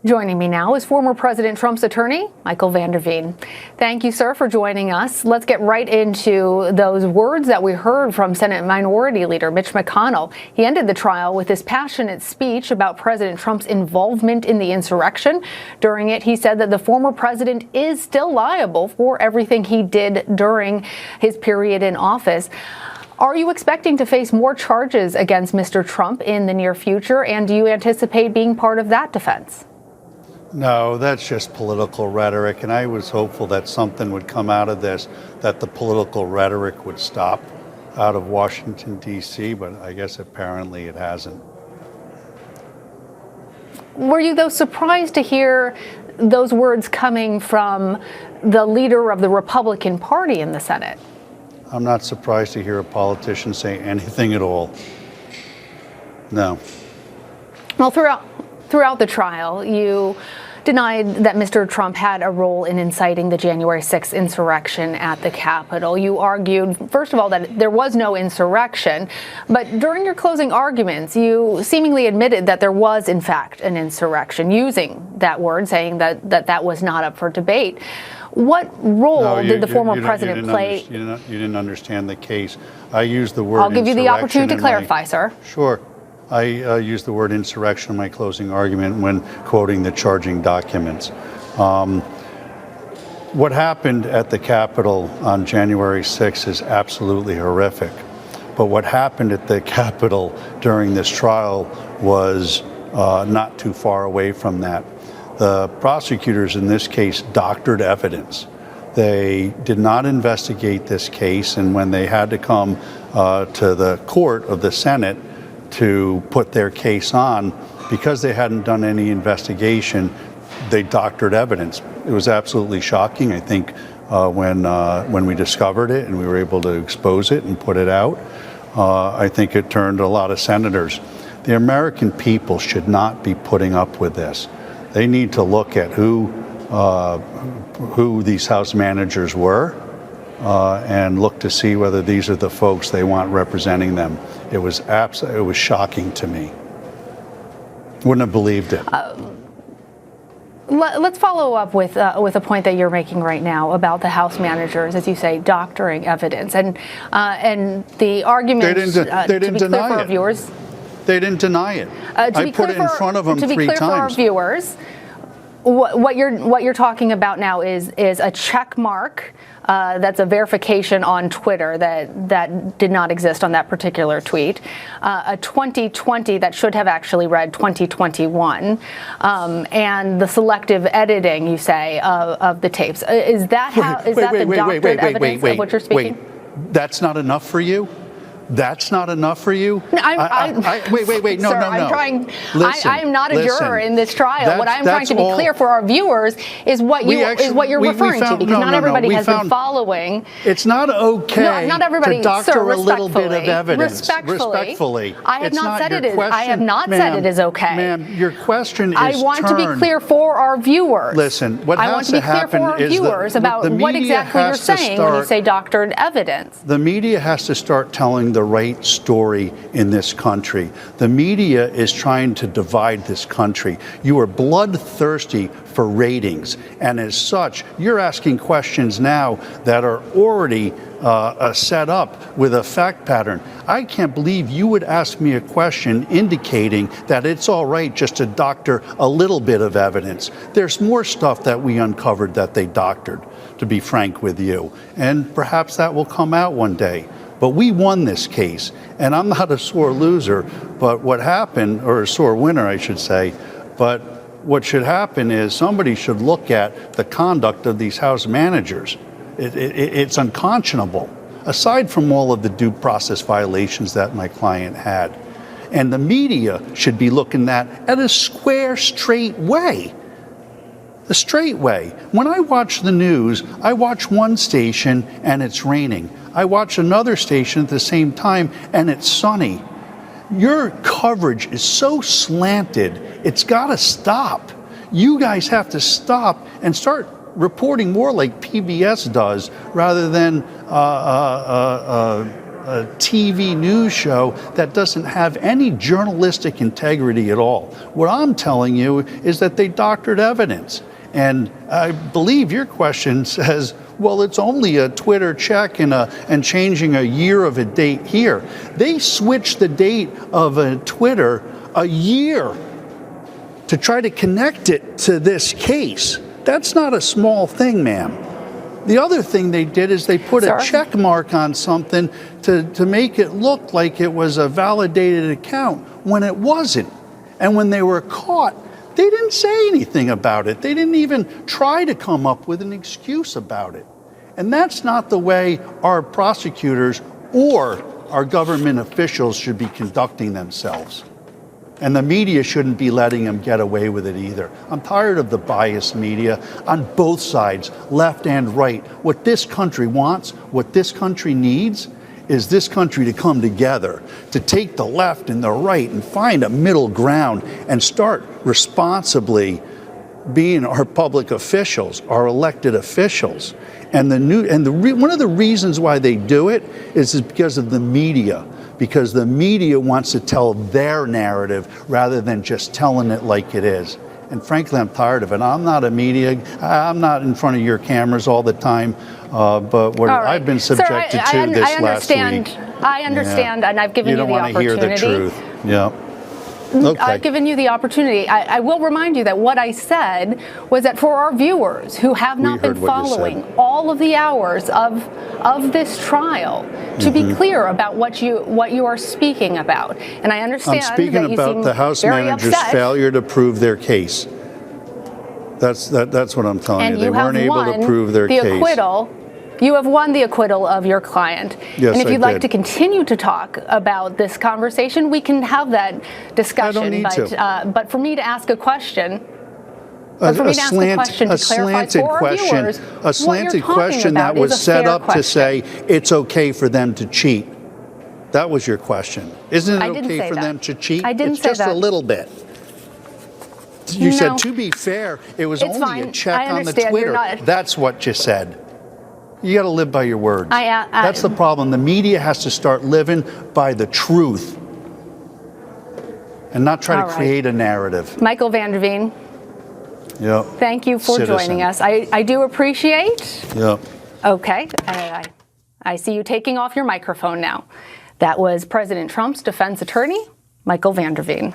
Joining me now is former President Trump's attorney, Micheal Veen. Thank you, sir, for joining us. Let's get right into those words that we heard from Senate Minority Leader Mitch McConnell. He ended the trial with this passionate speech about President Trump's involvement in the insurrection. During it, he said that the former president is still liable for everything he did during his period in office. Are you expecting to face more charges against Mr. Trump in the near future, and do you anticipate being part of that defense? No, that's just political rhetoric, and I was hopeful that something would come out of this, that the political rhetoric would stop out of Washington, D.C., but I guess apparently it hasn't. Were you, though, surprised to hear those words coming from the leader of the Republican Party in the Senate? I'm not surprised to hear a politician say anything at all. No. Well, throughout the trial, you denied that Mr. Trump had a role in inciting the January 6th insurrection at the Capitol. You argued, first of all, that there was no insurrection, but during your closing arguments, you seemingly admitted that there was, in fact, an insurrection, using that word, saying that was not up for debate. What role did the former president play? You didn't understand the case. I used the word I'll give you the opportunity to clarify, sir. Sure. I used the word insurrection in my closing argument when quoting the charging documents. What happened at the Capitol on January 6th is absolutely horrific. But what happened at the Capitol during this trial was not too far away from that. The prosecutors in this case doctored evidence. They did not investigate this case, and when they had to come to the court of the Senate to put their case on, because they hadn't done any investigation, they doctored evidence. It was absolutely shocking. I think when we discovered it and we were able to expose it and put it out, I think it turned a lot of senators. The American people should not be putting up with this. They need to look at who these House managers were and look to see whether these are the folks they want representing them. It was shocking to me. Wouldn't have believed it. Let's follow up with a point that you're making right now about the House managers, as you say, doctoring evidence, and the argument. They didn't deny it. For our viewers, they didn't deny it. I put it in front of them 3 times. To be clear for our viewers, what you're talking about now is a check mark. That's a verification on Twitter that did not exist on that particular tweet. A 2020 that should have actually read 2021, and the selective editing, you say, of the tapes. Is that the doctored evidence of what you're speaking? Wait, that's not enough for you? That's not enough for you? No, wait, no, sir, no. I'm not a juror in this trial. What I'm trying to be clear for our viewers is what you're referring to, because not everybody has been following. It's not okay not everybody, to doctor sir, a little bit of evidence. Respectfully. I have not said it is okay. Ma'am, your question is I want to be clear for our viewers. Listen, what has to happen is I want to be clear for our viewers about what exactly you're saying when you say doctored evidence. The media has to start telling the right story in this country. The media is trying to divide this country. You are bloodthirsty for ratings, and as such, you're asking questions now that are already set up with a fact pattern. I can't believe you would ask me a question indicating that it's all right just to doctor a little bit of evidence. There's more stuff that we uncovered that they doctored, to be frank with you, and perhaps that will come out one day. But we won this case, and I'm not a sore loser, but what happened, or a sore winner, I should say, but what should happen is somebody should look at the conduct of these House managers. It's unconscionable, aside from all of the due process violations that my client had. And the media should be looking at a square, straight way. The straight way. When I watch the news, I watch one station and it's raining. I watch another station at the same time and it's sunny. Your coverage is so slanted, it's got to stop. You guys have to stop and start reporting more like PBS does rather than a TV news show that doesn't have any journalistic integrity at all. What I'm telling you is that they doctored evidence. And I believe your question says, well, it's only a Twitter check and changing a year of a date here. They switched the date of a Twitter a year to try to connect it to this case. That's not a small thing, ma'am. The other thing they did is they put a check mark on something to make it look like it was a validated account when it wasn't. And when they were caught, they didn't say anything about it. They didn't even try to come up with an excuse about it. And that's not the way our prosecutors or our government officials should be conducting themselves. And the media shouldn't be letting them get away with it either. I'm tired of the biased media on both sides, left and right. What this country wants, what this country needs, is this country to come together, to take the left and the right and find a middle ground and start responsibly being our public officials, our elected officials. And one of the reasons why they do it is because of the media. Because the media wants to tell their narrative rather than just telling it like it is. And frankly, I'm tired of it. I'm not a media, I'm not in front of your cameras all the time, but what I've been subjected to this last week. I understand, and I've given you the opportunity. You don't want to hear the truth. Yeah. Okay. I've given you the opportunity. I will remind you that what I said was that for our viewers who have not been following all of the hours of this trial, to be clear about what you are speaking about. And I understand I'm speaking about the House manager's failure to prove their case. That's what I'm telling you. They weren't able to prove their case. You have won the acquittal of your client. Yes, and if you'd like to continue to talk about this conversation, we can have that discussion. I don't need to. But for me to ask a question, a slanted question that was set up to say it's okay for them to cheat. That was your question. Isn't it okay for them to cheat? I didn't say that. It's just a little bit. You said, to be fair, it was only a check on the Twitter. That's what you said. You got to live by your words. That's the problem. The media has to start living by the truth and not try to create a narrative. Micheal Vander Veen. Yep. Thank you for joining us. I do appreciate. Yep. Okay. I see you taking off your microphone now. That was President Trump's defense attorney, Micheal Vander Veen.